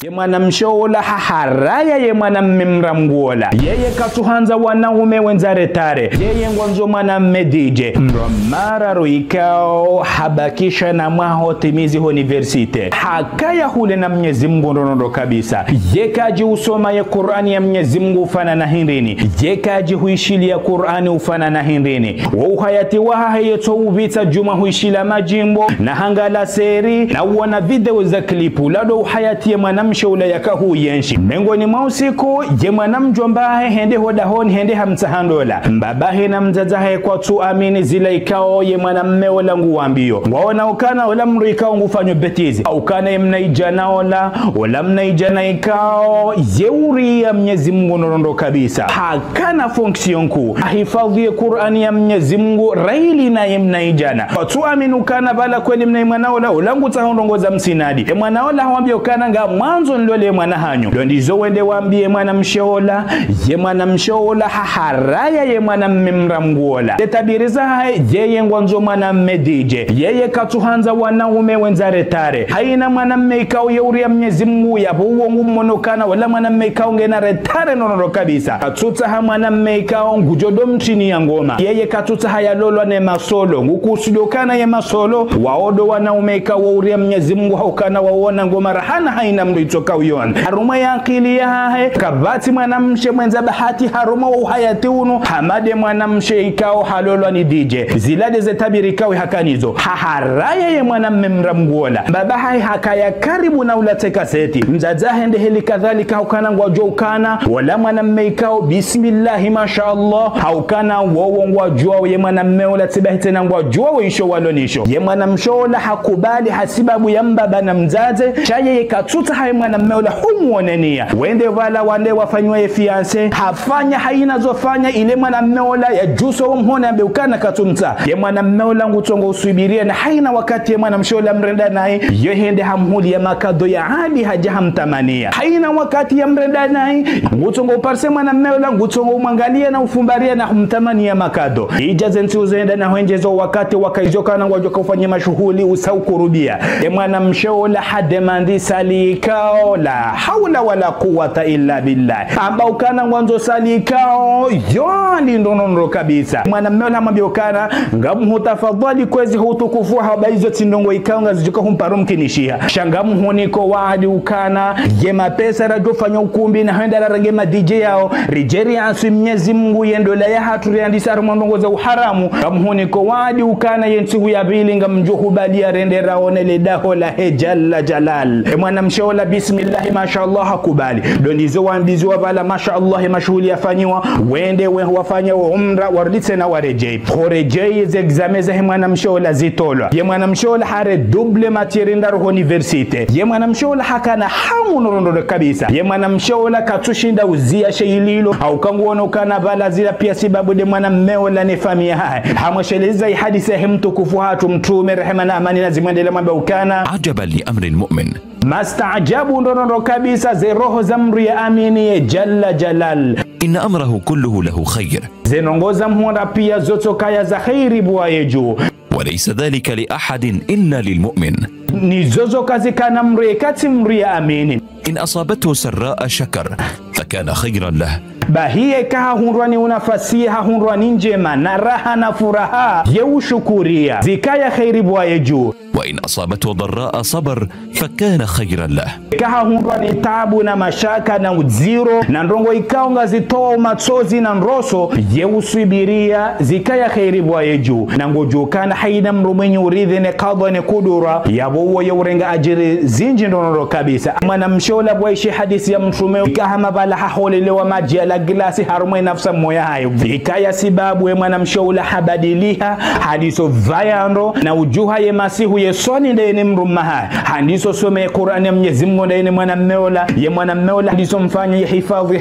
Ye mwanamshola haharaya ye mwanamemramgola yeye katuhanza wanaume wenzaretare yeye ngwanzo mwanamme DJ mromara roikao habakisha na mwaho timizi universite hakaya hule na Mwenyezi Mungu ndonondo kabisa yekaji usoma ya Qur'ani ya Mwenyezi Mungu ufana na hindini yekaji huishili ya Qur'ani ufana na hindini wa uhayati waha yeto uvita juma huishila majimbo na hangala seri na uwana video za klipu lado uhayati ya mwanamshola yakahu yenshi mengoni mausiku je mwanamjombahe hende hodahoni hende hamtahandola mbabahe na mzazahe kwa tu amini zila ikao ye mwanamme wala nguwambio waona ukana wala mru ikao ngufanyo betizi ukana mnaijana wala mnaijana ikao yeuri ya Mwenyezi Mungu norondo kabisa hakana fonction kuu hifadhi ya Qur'ani ya Mwenyezi Mungu raili na mnaijana kwa tu amini ukana bala kweli mnaimana wala ngu tahondongoza msinadi ye mwana wala hawambia ukana nga mwanzo nlole mwana hanyo ndo ndizo wende wambie mwana mshola ye mwana mshola haharaya ye mwana mmramgola tetabiriza hai yeye ngwanzo mwana DJ yeye katuhanza wanaume wenzaretare haina mwana mmekao yeuri ya Mwenyezi Mungu yabo uongo mmonokana wala mwana mmekao ngena retare nono kabisa katuta ha mwana mmekao ngujodo mchini ya ngoma yeye katuta haya lolo ne masolo ngukusudokana ye masolo waodo wanaume kao yeuri ya Mwenyezi Mungu haukana waona ngoma rahana haina mritoka uyon haruma ya akili ya hae kabati mwanamshe mwenza bahati haruma wa uhayati uno hamade mwanamshe ikao halolwa ni DJ zilade ze tabiri kawe hakanizo haharaya ye mwanamemramgola baba hai hakaya karibu na ulateka seti mzazahe nde heli kadhalika haukana ngwajua ukana wala mwanamme ikao bismillahi mashaallah haukana wawo ngwajua ye mwanamme ulatibahi tena ngwajua waisho walonisho ye mwanamshola hakubali hasibabu ya mbaba na mzaze chaye ye katuta hai mwanamme ula humuonenia wende wala wande wafanywa ye fiance hafanya haina zofanya ile mwanamme ula ya juso wamhona ambeukana katumta ye mwanamme ula ngutongo usubiria na haina wakati ye mwanamshola mrenda nae yohende hamhuli ya makado ya hadi haja hamtamania haina wakati ya mrenda nae ngutongo uparse mwanamme ula ngutongo umwangalia na ufumbaria na humtamania makado ijaze nti uzenda na wenjezo wakati wakaizoka na wajoka ufanye mashuhuli usaukurubia ye mwanamshola hademandi salikao la hawla wala quwwata illa billah ambao kana mwanzo salikao yoni ndonondo kabisa mwanamme ula mabiokana ngamu tafadhali kwezi hutukufu habaizo tindongo ikaonga zijuka humparo mkinishia shangamu honiko waadi ukana yema pesa rajofanya ukumbi na henda ragema DJ yao rijeri ansu Mwenyezi Mungu yendola ya haturi andisa rumondongo za uharamu ngamu honiko waadi ukana yentu ya bili ngamjuhu badia rende raone ledaho la hejalla jalal mwanamshola bismillah mashaallah hakubali dondizo wandizo wala mashaallah mashuhuli yafanyiwa wende wafanya umra waruditse na warejei khorejei ze exameza mwanamshola zitolwa ye mwanamshola hare double matière ndaro universite ye mwanamshola hakana hamu norondo kabisa ye mwanamshola katushinda uzia sheililo au kanguona ukana bala zila pia sababu de mwanammeola ni famia hai hamwasheleza hadithi hemtukufu hatu mtume rehema na amani nazimwendele mambo ukana ajaban li amri almu'min mastaajabu ndonondo kabisa ze roho za mri ya amini ye jalla jalal inna amrahu kulluhu lahu khair zenongoza mhonda pia zoto kaya za khairi buwayeju وليس ذلك لأحد إلا للمؤمن نزوزو كازي كان مريكات مريا أمين إن أصابته سراء شكر فكان خيرا له bahie kaha hunrwani unafasiha hunrwani njema na raha na furaha yeushukuria zikaya khairi bwayeju وإن أصابته ضراء صبر فكان خيرا له kaha hunrwani tabu na mashaka na uziro na ndongo ikaonga zitoa matsozi na nroso yeusubiria zikaya khairi bwayeju na ngojukana haina mrumenyi uridhi ne qadha ne kudura yabo yeurenga ajiri zinji ndono kabisa mwanamshola bwaishi hadisi ya mtume kahama bala haholelewa maji la glasi harumwe nafsa moya hayo ikaya sababu ye mwanamshola habadiliha hadiso vayando na ujuha ye masihu ye soni ndene mrumaha hadiso some Qur'ani ya Mwenyezi Mungu ndene mwanammeola ye mwanammeola hadiso mfanya ye hifadhi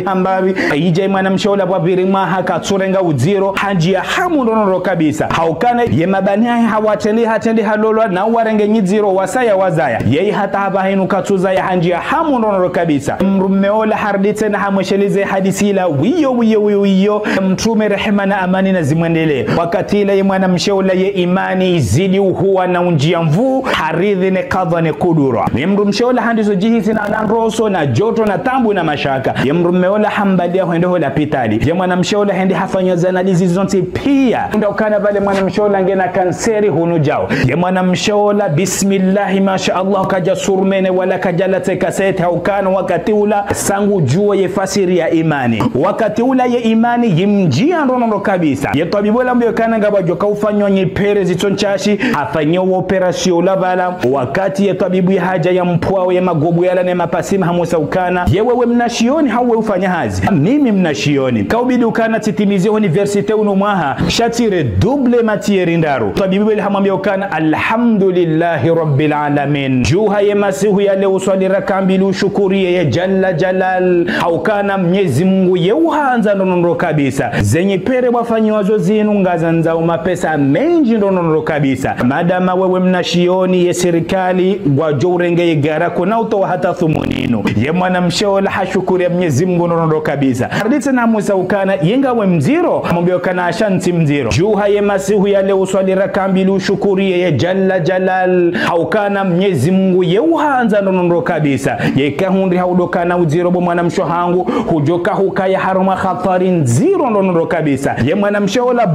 hambabi ije mwanamshola bwabiri maha katsurenga uziro haji ya hamu ndono kabisa haukana ye mabani hawatende hatende halolwa na warenge nyiziro wasaya wazaya ye hata haba hinu katuza ya haji ya hamu ndono kabisa mrumeola hardite na hamweshelize hadisi la wiyo mtume rehema na amani na zimwendele wakati ile mwana mshaula ye imani zidi huwa na unjia mvu haridhi ne kadha ne kudura mru mshaula handizo jihisi na roso na joto na tambu na mashaka mru mmeola hambalia huende hola pitali ye mwana mshaula hendi hafanya zanalizi zonte pia ndio kana vale mwana mshaula ngena kanseri hunu jao ye mwana mshaula bismillah masha Allah kaja surmene wala kajalate kasete haukana wakati ula sangu jua ye fasiri ya imani wakati ula ye imani yimjia ndono kabisa ye tabibola mbyo kana ngaba joka ufanywa nyepere zitonchashi afanywa operation lavala wakati ye tabibu ya haja ya mpwao ya magobu yala na mapasima hamusa ukana ye wewe mnashioni hauwe ufanya hazi mimi mnashioni kaubidi ukana titimize universite uno mwaha shatire double matiere ndaru tabibu ile hamwambia ukana alhamdulillahi rabbil alamin juha ye masihu ya leo swali rakambi ushukuriye ye jalla jalal haukana Mwenyezi Mungu ye uhanza ndono kabisa zenye pere wafanywazo zinu ngazanza mapesa menji ndono kabisa madama wewe mnashioni ye serikali wajo urenge garako na utoa hata thumunino ye mwana mshaola hashukuri ya Mwenyezi Mungu ndono kabisa hadithi na Musa ukana yenga we mziro mwambio kana ashanti mziro juha ye masihu ya leo swali rakambi ushukuriye ye jalla jalal haukana Mwenyezi Mungu ye uhanza ndono kabisa ye kahundi haudokana uziro bo mwana mshohangu hujoka hukaya haruma khatari nziro ndono kabisa ye mwana mshaola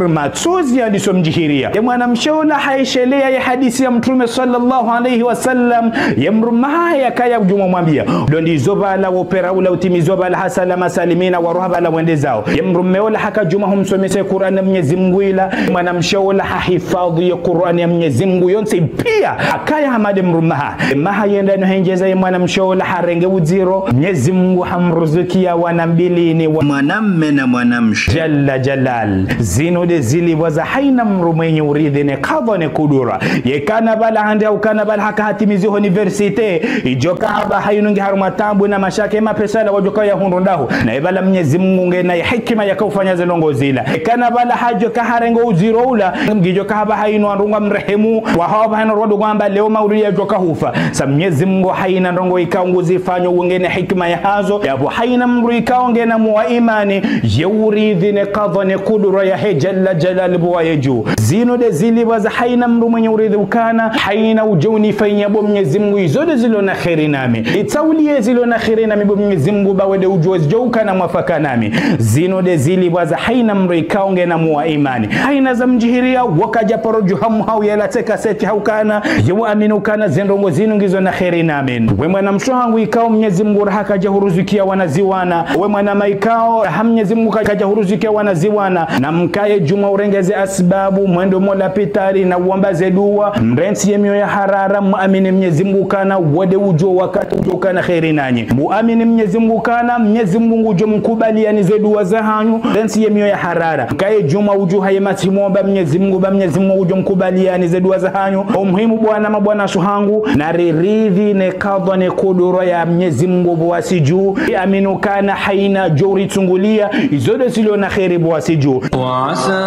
matsuzi hadiso mjihiria ye mwana mshaola haishelea ya hadisi ya mtume sallallahu alayhi wasallam ye mrumaha ya kaya ujuma mwambia dondi zobala opera ula utimizo bala hasala masalimina wa ruhaba la wende zao ye mrumeola haka juma humsomese Qur'an ya Mwenyezi Mungu ila mwana mshaola hahifadhi ya Qur'an ya Mwenyezi Mungu yonse pia akaya hamade mrumaha maha yenda no henjeza ye mwana mshaola harenge uziro Mwenyezi Mungu hamruzukia wanambili ni mwanamme na mwanamsha jalla jalal zino de zili waza haina mrumenye uridhi ne kadha ne kudura ye kana bala hande au kana bala haka hatimizi universite ijoka haba hainungi haruma tambu na mashake mapesala wajoka ya hunrondahu na ibala Mwenyezi Mungu ngena ya hikima ya kufanya zelongo zila kana bala hajo ka harengo uziro ula ngijoka haba hainu andunga mrehemu wa haba haino rodo kwamba leo maulidi ya joka hufa sa Mwenyezi Mungu haina ndongo ikaungu zifanyo ungene hikima ya hazo yapo haina mru ikaonge na muwa imani yeuridhi ne kadha ne kudura ya jalla jalal buwa yeju zino de zili waza haina mru mwenye uridhi ukana haina ujoni fanya bo Mwenyezi Mungu izode zilo na kheri nami itaulie zilo na kheri nami bo Mwenyezi Mungu bawede ujozi joka na mwafaka nami zino de zili waza haina mru ikaonge na muwa imani haina za mjihiria wakaja poroju hamu hau yela teka seti haukana yewu aminu kana zendongo zinu ngizo na kheri nami we mwana mshohangu ikao Mwenyezi Mungu rahaka jahuruzukia wanaziwana we mwana maikao Mwenyezi Mungu kajahuruzukia wanaziwana na mkaye juma urengeze asbabu mwendo mola pitari na uambaze dua mrensi yemio ya harara muamini Mwenyezi Mungu kana wode ujo wakati ujo kana kheri nanyi muamini Mwenyezi Mungu kana Mwenyezi Mungu ujo mkubaliani ze dua za hanyu mrensi yemio ya harara mkaye juma ujo hayemati muomba Mwenyezi Mungu ba Mwenyezi Mungu ujo mkubaliani ze dua za hanyu umuhimu bwana mabwana shuhangu na riridhi ne kadha ne kudura ya Mwenyezi Mungu bwasiju aminu kana haina jori tungulia izode silo na kheri bwasiju وعسى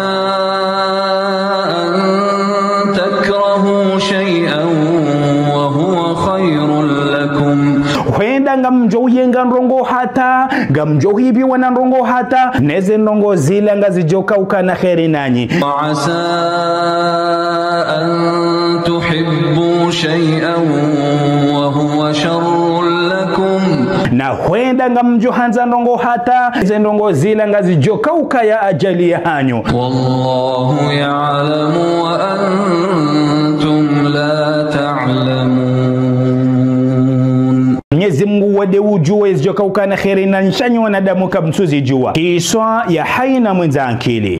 أن تكرهوا شيئا وهو خير لكم huenda ngamjo yenga ndongo hata ngamjo hivi wana ndongo hata neze ndongo zile ngazijoka ukana kheri nanyi وعسى أن تحبوا شيئا وهو شر لكم na huenda ngamjo hanza ndongo hata neze ndongo zile ngazijoka ukaya ajali ya hanyu والله يعلم وأنتم لا تعلمون Mwenyezi Mungu wade ujue izijoka ukana kheri na nshanyi wanadamu kabmsuzi jua kiswa ya haina mwenza ankili